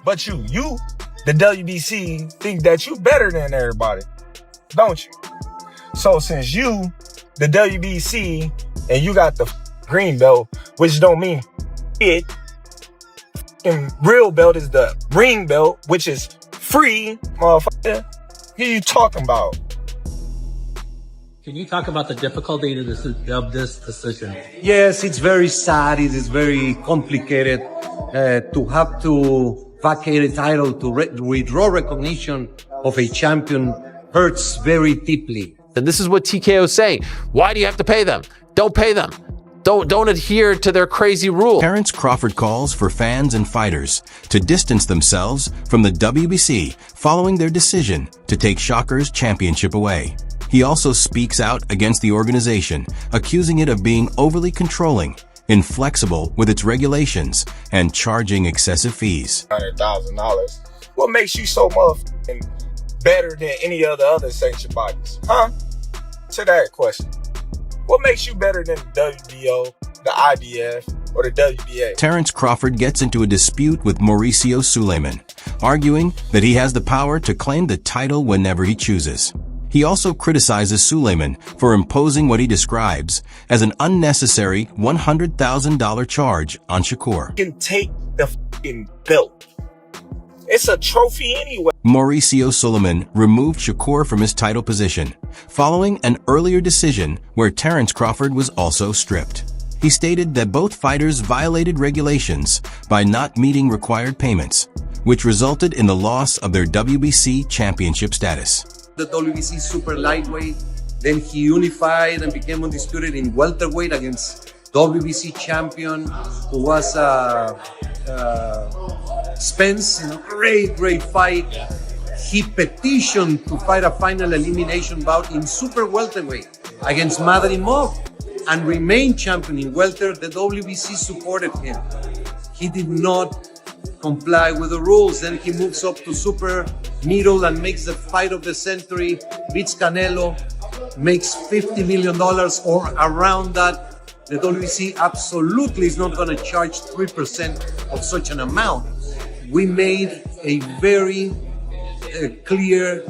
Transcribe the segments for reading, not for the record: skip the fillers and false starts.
But you, the WBC, think that you better than everybody, don't you? So since you, the WBC, and you got the green belt, which don't mean it, and real belt is the ring belt, which is free, motherfucker. What are you talking about? Can you talk about the difficulty of this decision? Yes, it's very sad. It is very complicated to have to vacate a title, to withdraw recognition of a champion hurts very deeply. And this is what TKO is saying. Why do you have to pay them? Don't pay them. Don't adhere to their crazy rule. Terence Crawford calls for fans and fighters to distance themselves from the WBC following their decision to take Shakur's championship away. He also speaks out against the organization, accusing it of being overly controlling, inflexible with its regulations, and charging excessive fees. $100,000. What makes you so motherfucking better than any of the other sanctioned bodies? Huh? To that question. What makes you better than the WBO, the IBF, or the WBA? Terence Crawford gets into a dispute with Mauricio Suleiman, arguing that he has the power to claim the title whenever he chooses. He also criticizes Suleiman for imposing what he describes as an unnecessary $100,000 charge on Shakur. You can take the fucking belt. It's a trophy anyway. Mauricio Suleiman removed Shakur from his title position, following an earlier decision where Terence Crawford was also stripped. He stated that both fighters violated regulations by not meeting required payments, which resulted in the loss of their WBC championship status. The WBC super lightweight, then he unified and became undisputed in welterweight against WBC champion, who was Spence, in a great fight. He petitioned to fight a final elimination bout in super welterweight against Madrimov and remain champion in welter. The WBC supported him. He did not comply with the rules. Then he moves up to super middle and makes the fight of the century, beats Canelo, makes $50 million or around that. The WBC absolutely is not going to charge 3% of such an amount. We made a very clear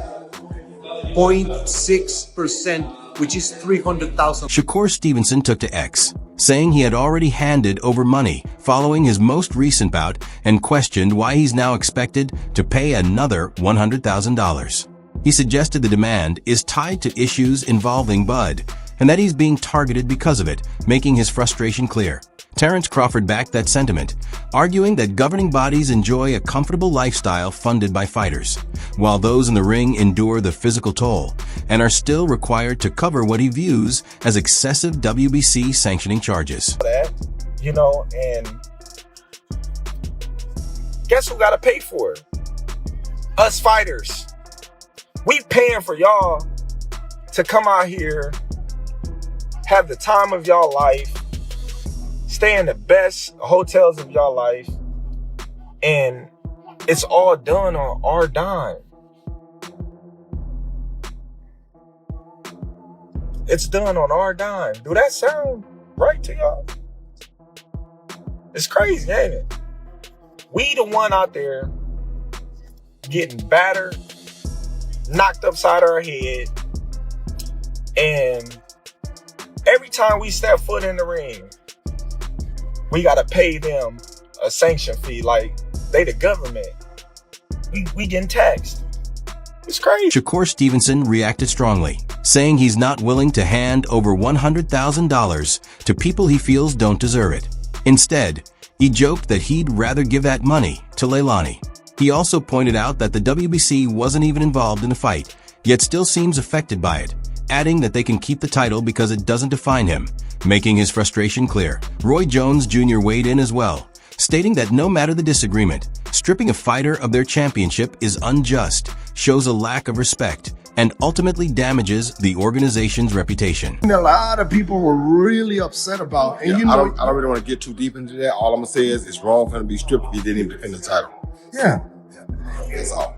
0.6%, which is $300,000. Shakur Stevenson took to X, saying he had already handed over money following his most recent bout and questioned why he's now expected to pay another $100,000. He suggested the demand is tied to issues involving Bud and that he's being targeted because of it, making his frustration clear. Terence Crawford backed that sentiment, arguing that governing bodies enjoy a comfortable lifestyle funded by fighters, while those in the ring endure the physical toll and are still required to cover what he views as excessive WBC sanctioning charges. And guess who got to pay for it? Us fighters. We paying for y'all to come out here, have the time of y'all life, stay in the best hotels of y'all life, and it's all done on our dime. It's done on our dime. Do that sound right to y'all? It's crazy, ain't it? We the one out there getting battered, knocked upside our head, and every time we step foot in the ring, we gotta pay them a sanction fee like they the government. We getting taxed. It's crazy. Shakur Stevenson reacted strongly, saying he's not willing to hand over $100,000 to people he feels don't deserve it. Instead, he joked that he'd rather give that money to Leilani. He also pointed out that the WBC wasn't even involved in the fight, yet still seems affected by it, adding that they can keep the title because it doesn't define him, making his frustration clear. Roy Jones Jr. weighed in as well, stating that no matter the disagreement, stripping a fighter of their championship is unjust, shows a lack of respect, and ultimately damages the organization's reputation. A lot of people were really upset about it. And I don't really want to get too deep into that. All I'm going to say is it's wrong for him to be stripped if he didn't even defend the title. Yeah. That's all.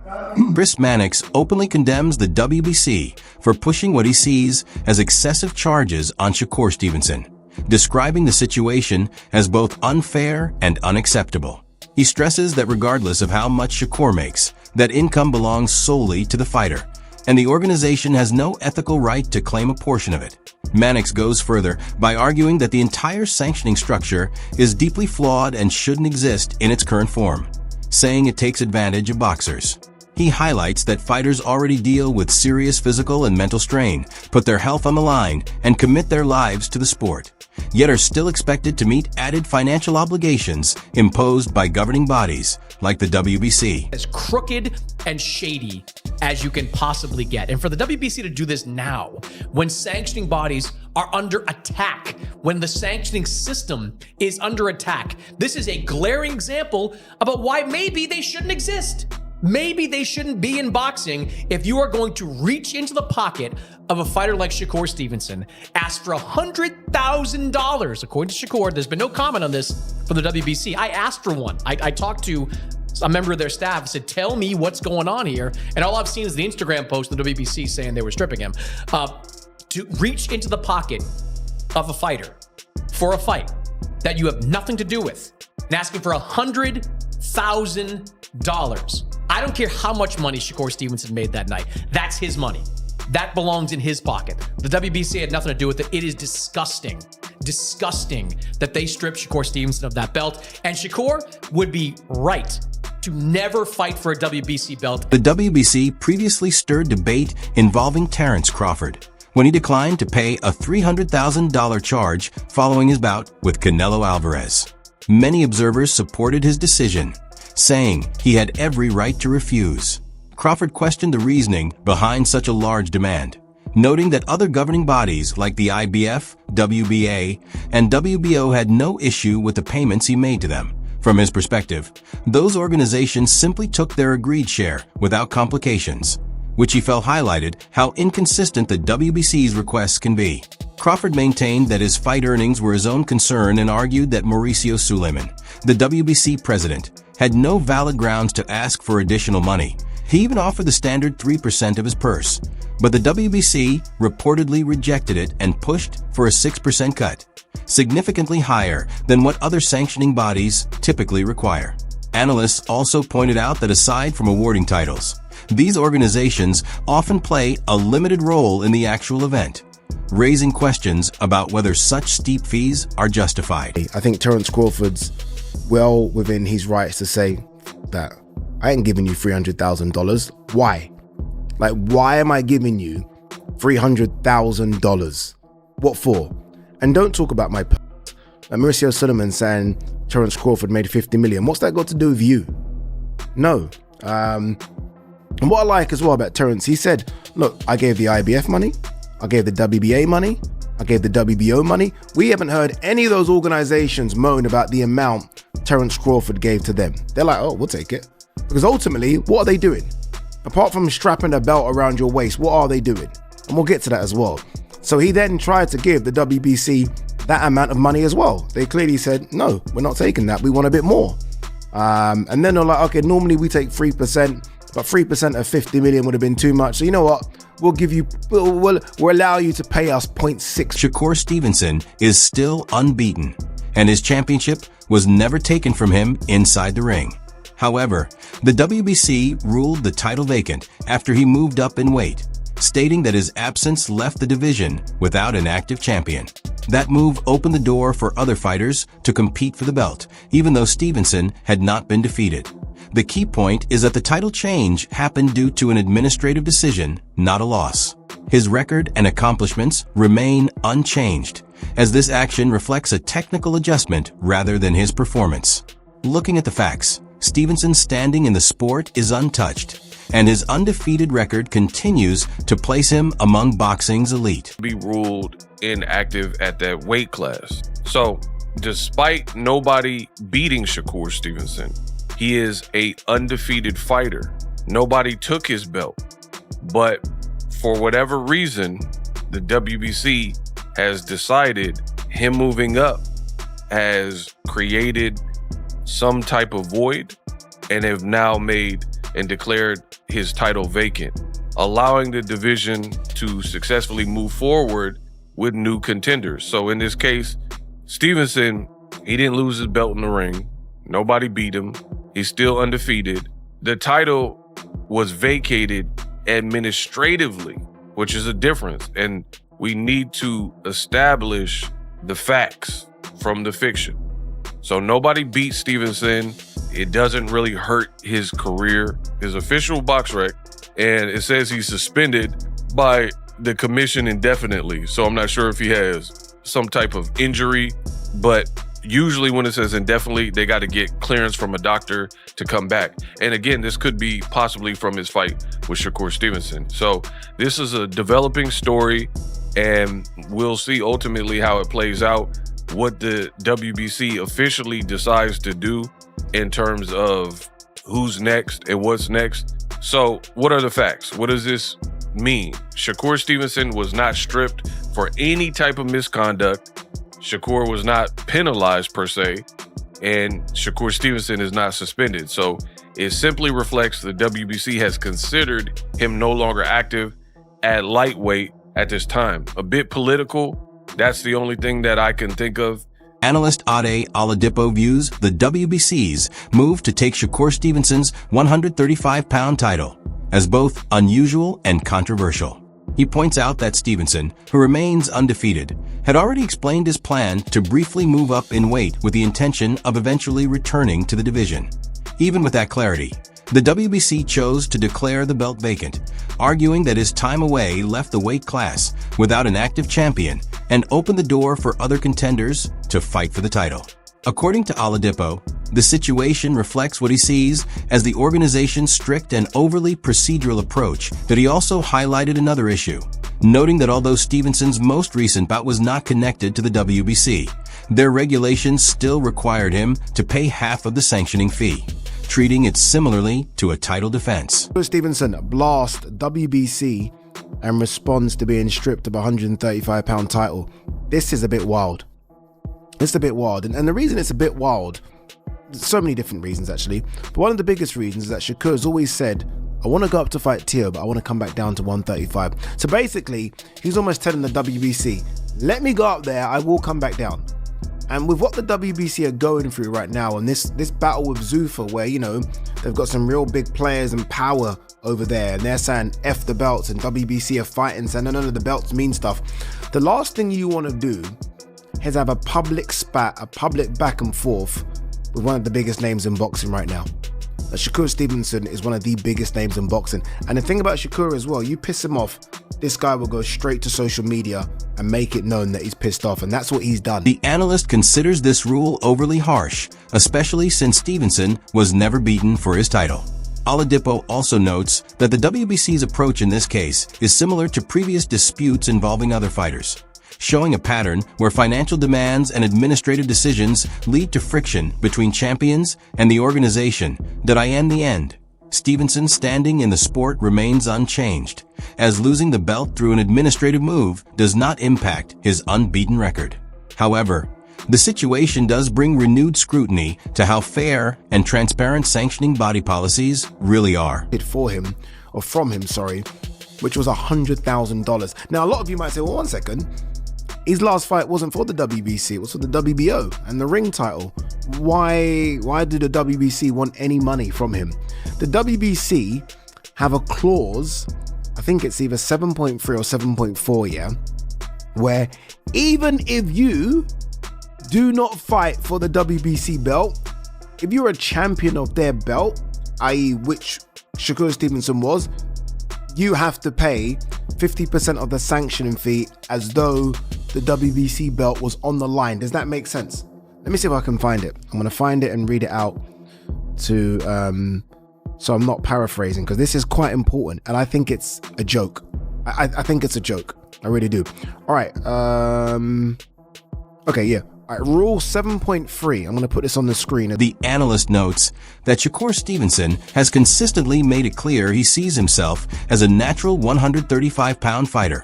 Chris Mannix openly condemns the WBC for pushing what he sees as excessive charges on Shakur Stevenson, describing the situation as both unfair and unacceptable. He stresses that regardless of how much Shakur makes, that income belongs solely to the fighter, and the organization has no ethical right to claim a portion of it. Mannix goes further by arguing that the entire sanctioning structure is deeply flawed and shouldn't exist in its current form, saying it takes advantage of boxers. He highlights that fighters already deal with serious physical and mental strain, put their health on the line, and commit their lives to the sport, yet are still expected to meet added financial obligations imposed by governing bodies like the WBC. As crooked and shady as you can possibly get. And for the WBC to do this now, when sanctioning bodies are under attack, when the sanctioning system is under attack, this is a glaring example about why maybe they shouldn't exist. Maybe they shouldn't be in boxing if you are going to reach into the pocket of a fighter like Shakur Stevenson, ask for $100,000. According to Shakur, there's been no comment on this from the WBC. I asked for one. I talked to a member of their staff and said, tell me what's going on here. And all I've seen is the Instagram post of the WBC saying they were stripping him. To reach into the pocket of a fighter for a fight that you have nothing to do with and asking for $100,000. I don't care how much money Shakur Stevenson made that night. That's his money. That belongs in his pocket. The WBC had nothing to do with it. It is disgusting. Disgusting that they stripped Shakur Stevenson of that belt. And Shakur would be right to never fight for a WBC belt. The WBC previously stirred debate involving Terence Crawford when he declined to pay a $300,000 charge following his bout with Canelo Alvarez. Many observers supported his decision, saying he had every right to refuse. Crawford questioned the reasoning behind such a large demand, noting that other governing bodies like the IBF, WBA, and WBO had no issue with the payments he made to them. From his perspective, those organizations simply took their agreed share without complications, which he felt highlighted how inconsistent the WBC's requests can be. Crawford maintained that his fight earnings were his own concern and argued that Mauricio Suleiman, the WBC president, had no valid grounds to ask for additional money. He even offered the standard 3% of his purse, but the WBC reportedly rejected it and pushed for a 6% cut, significantly higher than what other sanctioning bodies typically require. Analysts also pointed out that aside from awarding titles, these organizations often play a limited role in the actual event, raising questions about whether such steep fees are justified. I think Terence Crawford's well within his rights to say that I ain't giving you $300,000. Why? Like, why am I giving you $300,000? What for? And don't talk about my purse. Like Mauricio Suleiman saying Terence Crawford made 50 million. What's that got to do with you? No. And what I like as well about Terence, he said, look, I gave the IBF money, I gave the WBA money, I gave the WBO money. We haven't heard any of those organizations moan about the amount Terence Crawford gave to them. They're like, oh, we'll take it. Because ultimately, what are they doing? Apart from strapping a belt around your waist, what are they doing? And we'll get to that as well. So he then tried to give the WBC that amount of money as well. They clearly said, no, we're not taking that. We want a bit more. And then they're like, okay, normally we take 3%, but 3% of 50 million would have been too much. So you know what? We'll allow you to pay us 0.6. Shakur Stevenson is still unbeaten, and his championship was never taken from him inside the ring. However, the WBC ruled the title vacant after he moved up in weight, stating that his absence left the division without an active champion. That move opened the door for other fighters to compete for the belt, even though Stevenson had not been defeated. The key point is that the title change happened due to an administrative decision, not a loss. His record and accomplishments remain unchanged, as this action reflects a technical adjustment rather than his performance. Looking at the facts, Stevenson's standing in the sport is untouched, and his undefeated record continues to place him among boxing's elite. Be ruled inactive at that weight class. So, despite nobody beating Shakur Stevenson, he is an undefeated fighter. Nobody took his belt, but for whatever reason, the WBC has decided him moving up has created some type of void and have now made and declared his title vacant, allowing the division to successfully move forward with new contenders. So in this case, Stevenson, he didn't lose his belt in the ring. Nobody beat him. He's still undefeated. The title was vacated administratively, which is a difference. And we need to establish the facts from the fiction. So nobody beat Stevenson. It doesn't really hurt his career, his official box rec. And it says he's suspended by the commission indefinitely. So I'm not sure if he has some type of injury, but usually when it says indefinitely, they got to get clearance from a doctor to come back. And again, this could be possibly from his fight with Shakur Stevenson. So this is a developing story, and we'll see ultimately how it plays out, what the WBC officially decides to do in terms of who's next and what's next. So what are the facts? What does this mean? Shakur Stevenson was not stripped for any type of misconduct. Shakur was not penalized per se, and Shakur Stevenson is not suspended. So it simply reflects the WBC has considered him no longer active at lightweight at this time. A bit political. That's the only thing that I can think of. Analyst Ade Oladipo views the WBC's move to take Shakur Stevenson's 135-pound title as both unusual and controversial. He points out that Stevenson, who remains undefeated, had already explained his plan to briefly move up in weight with the intention of eventually returning to the division. Even with that clarity, the WBC chose to declare the belt vacant, arguing that his time away left the weight class without an active champion and opened the door for other contenders to fight for the title. According to Oladipo, the situation reflects what he sees as the organization's strict and overly procedural approach, but he also highlighted another issue, noting that although Stevenson's most recent bout was not connected to the WBC, their regulations still required him to pay half of the sanctioning fee, treating it similarly to a title defense. Stevenson blast WBC and responds to being stripped of a 135-pound title. This is a bit wild. It's a bit wild. And the reason it's a bit wild, so many different reasons actually, but one of the biggest reasons is that Shakur has always said, I want to go up to fight Tio, but I want to come back down to 135. So basically, he's almost telling the WBC, let me go up there, I will come back down. And with what the WBC are going through right now, and this battle with Zuffa, where, you know, they've got some real big players and power over there, and they're saying F the belts, and WBC are fighting, saying none of the belts mean stuff. The last thing you want to do is have a public spat, a public back and forth with one of the biggest names in boxing right now. Shakur Stevenson is one of the biggest names in boxing. And the thing about Shakur as well, you piss him off, this guy will go straight to social media and make it known that he's pissed off, and that's what he's done. The analyst considers this rule overly harsh, especially since Stevenson was never beaten for his title. Oladipo also notes that the WBC's approach in this case is similar to previous disputes involving other fighters, showing a pattern where financial demands and administrative decisions lead to friction between champions and the organization that in the end, Stevenson's standing in the sport remains unchanged, as losing the belt through an administrative move does not impact his unbeaten record. However, the situation does bring renewed scrutiny to how fair and transparent sanctioning body policies really are. For him, or from him, sorry, which was $100,000. Now, a lot of you might say, well, one second, his last fight wasn't for the WBC, it was for the WBO and the ring title. Why did the WBC want any money from him? The WBC have a clause, I think it's either 7.3 or 7.4, yeah, where even if you do not fight for the WBC belt, if you're a champion of their belt, i.e. which Shakur Stevenson was, you have to pay 50% of the sanctioning fee as though the WBC belt was on the line. Does that make sense? Let me see if I can find it. I'm going to find it and read it out to so I'm not paraphrasing, because this is quite important and I think it's a joke. I think it's a joke. I really do. All right. Okay, yeah. All right, rule 7.3. I'm going to put this on the screen. The analyst notes that Shakur Stevenson has consistently made it clear he sees himself as a natural 135-pound fighter,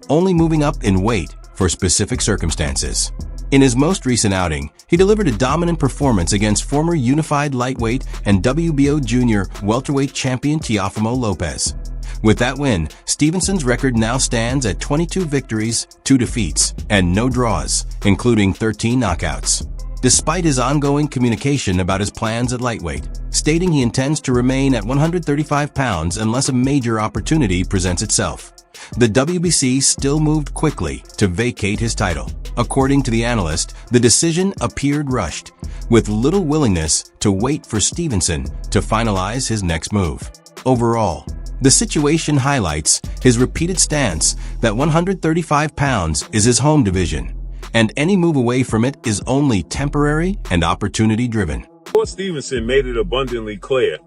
only moving up in weight for specific circumstances. In his most recent outing, he delivered a dominant performance against former unified lightweight and WBO junior welterweight champion Teofimo Lopez. With that win, Stevenson's record now stands at 22 victories, 2 defeats, and no draws, including 13 knockouts. despite his ongoing communication about his plans at lightweight, stating he intends to remain at 135 pounds unless a major opportunity presents itself. The WBC still moved quickly to vacate his title. According to the analyst, the decision appeared rushed, with little willingness to wait for Stevenson to finalize his next move. Overall, the situation highlights his repeated stance that 135 pounds is his home division, and any move away from it is only temporary and opportunity-driven. Shakur Stevenson made it abundantly clear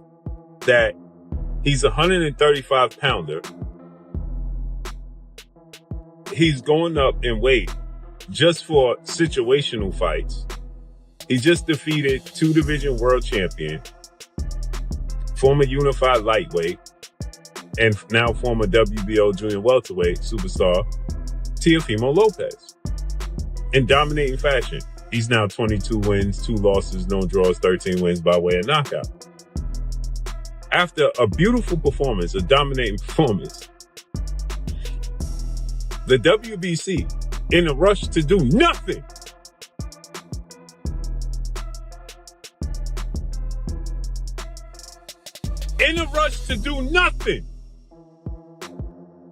that he's a 135-pounder. He's going up in weight just for situational fights. He just defeated two-division world champion, former unified lightweight, and now former WBO junior welterweight superstar, Teofimo Lopez, in dominating fashion. He's now 22 wins, 2 losses, no draws, 13 wins by way of knockout. After a beautiful performance, a dominating performance, the WBC, in a rush to do nothing,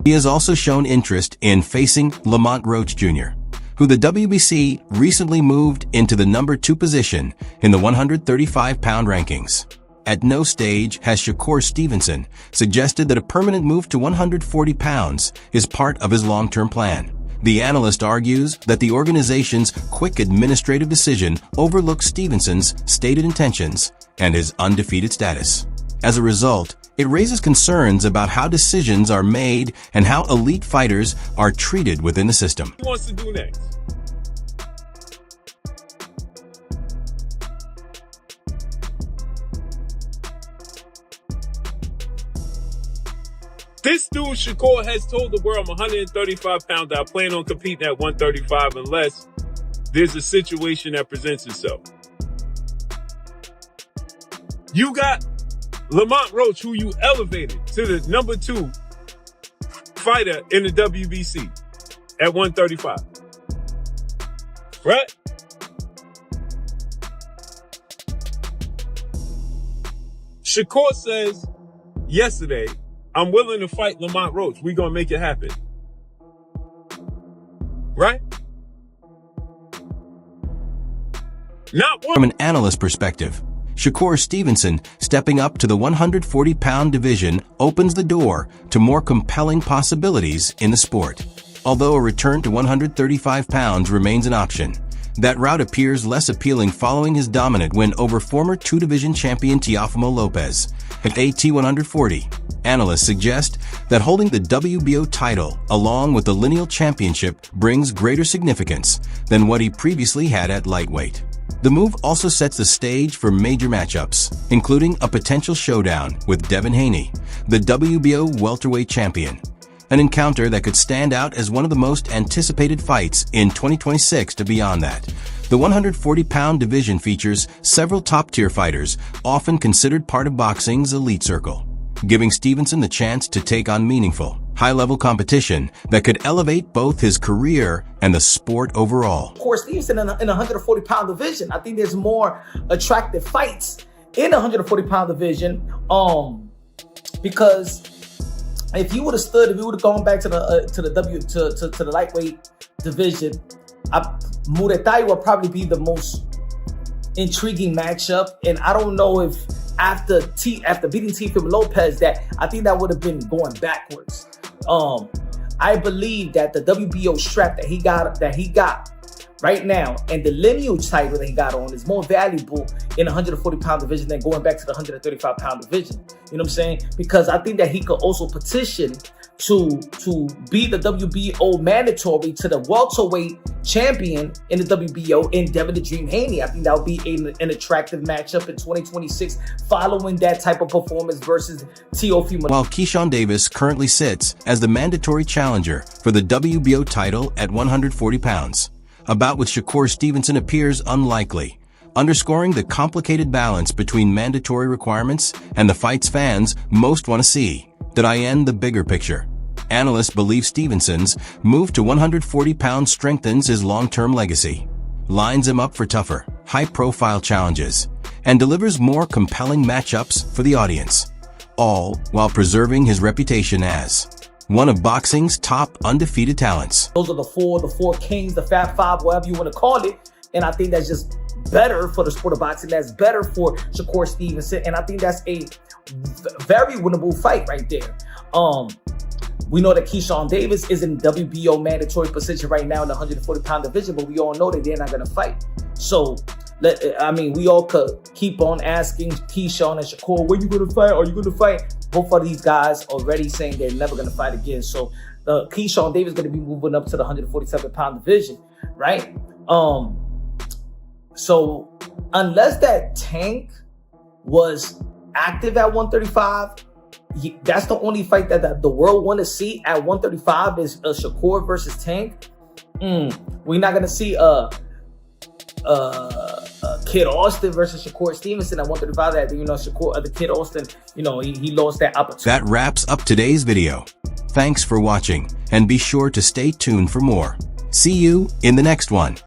He has also shown interest in facing Lamont Roach Jr., who the WBC recently moved into the number 2 position in the 135-pound rankings. At no stage has Shakur Stevenson suggested that a permanent move to 140 pounds is part of his long-term plan. The analyst argues that the organization's quick administrative decision overlooks Stevenson's stated intentions and his undefeated status. As a result, it raises concerns about how decisions are made and how elite fighters are treated within the system. What he wants to do next? This dude, Shakur, has told the world, I'm 135 pounds. I plan on competing at 135 unless there's a situation that presents itself. You got Lamont Roach, who you elevated to the number 2 fighter in the WBC at 135. Right? Shakur says yesterday, I'm willing to fight Lamont Roach. We're going to make it happen. Right? Not one. From an analyst perspective, Shakur Stevenson stepping up to the 140-pound division opens the door to more compelling possibilities in the sport. Although a return to 135 pounds remains an option, that route appears less appealing following his dominant win over former 2-division champion Teofimo Lopez at AT 140. Analysts suggest that holding the WBO title along with the lineal championship brings greater significance than what he previously had at lightweight. The move also sets the stage for major matchups, including a potential showdown with Devin Haney, the WBO welterweight champion, an encounter that could stand out as one of the most anticipated fights in 2026. To beyond that, the 140-pound division features several top-tier fighters, often considered part of boxing's elite circle, giving Stevenson the chance to take on meaningful, high-level competition that could elevate both his career and the sport overall. Of course, Stevenson in a 140-pound division, I think there's more attractive fights in the 140-pound division, because if you would have stood, if you would have gone back to the lightweight division, Muay Thai would probably be the most intriguing matchup, and I don't know if after beating Teofimo Lopez, that I think that would have been going backwards. I believe that the WBO strap that he got right now and the lineage title that he got on is more valuable in a 140-pound division than going back to the 135-pound division. You know what I'm saying? Because I think that he could also petition to be the WBO mandatory to the welterweight champion in the WBO in Devin the Dream Haney. I think that would be an attractive matchup in 2026 following that type of performance versus Teofimo. While Keyshawn Davis currently sits as the mandatory challenger for the WBO title at 140 pounds, a bout with Shakur Stevenson appears unlikely, underscoring the complicated balance between mandatory requirements and the fights fans most want to see. Did I end the bigger picture? Analysts believe Stevenson's move to 140 pounds strengthens his long-term legacy, lines him up for tougher, high-profile challenges, and delivers more compelling matchups for the audience, all while preserving his reputation as one of boxing's top undefeated talents. Those are the four kings, the Fab Five, whatever you want to call it. And I think that's just better for the sport of boxing. That's better for Shakur Stevenson. And I think that's a very winnable fight right there. We know that Keyshawn Davis is in WBO mandatory position right now in the 140-pound division, but we all know that they're not going to fight. So, we all could keep on asking Keyshawn and Shakur, when you going to fight? Are you going to fight? Both of these guys already saying they're never going to fight again. So, Keyshawn Davis is going to be moving up to the 147-pound division, right? So, unless that Tank was active at 135, that's the only fight that the world want to see at 135 is Shakur versus Tank. We're not going to see Kid Austin versus Shakur Stevenson at 135. That, Shakur, the Kid Austin, he lost that opportunity. That wraps up today's video. Thanks for watching, and be sure to stay tuned for more. See you in the next one.